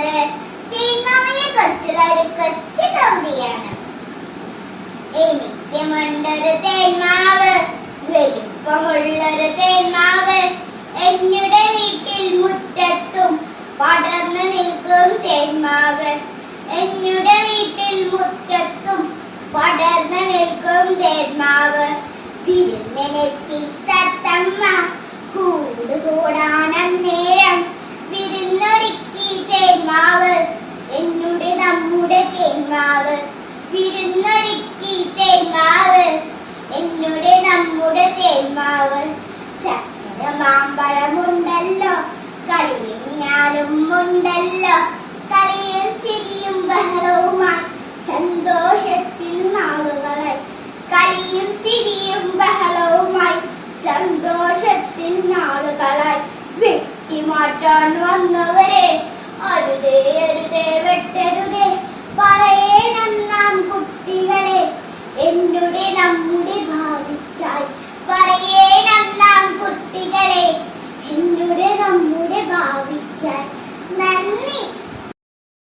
പറയുന്നത് തേന്മാവിനെ കുറിച്ചുള്ള കൊച്ചു കവിതയാണ്. എനിക്കുമുണ്ടൊരു തേന്മാവ്, വലുപ്പമുള്ളൊരു തേന്മാവ്, എന്നുടെ വീട്ടിൽ മുറ്റത്തും പടർന്നു നിൽക്കും തേന്മാവ്. എന്നുടെ വീട്ടിൽ മുറ്റത്തും പടർന്നു നിൽക്കും തേന്മാവ്. വിരുന്നിനെത്തി തത്തമ്മ കൂടുകൂടാനന്നേരം വിരുന്നൊരുക്കി തേന്മാവ്, എന്നുടെ നമ്മുടെ തേന്മാവ്. വിരുന്നൊരുക്കി തേന്മാവ്, എന്നുടെ നമ്മുടെ തേന്മാവ്. ചക്കര മാമ്പഴമുണ്ടല്ലോ, കളിയും ഞാനും ഉണ്ടല്ലോ, കളിയും ചിരിയും ബഹളവുമായി സന്തോഷത്തിൽ നാളുകളായി. കളിയും ചിരിയും ബഹളവുമായി സന്തോഷത്തിൽ നാളുകളായി. വെട്ടിമാറ്റാൻ വന്നവരെ അരുതേ അരുതേ വെട്ടരുതേ, പറയണം നാം കുട്ടികളെ എന്നുടെ നമ്മുടെ ഭാവിക്കായി. പറയണം നാം കുട്ടികളെ എന്നുടെ നമ്മുടെ ഭാവിക്കായി. നന്ദി.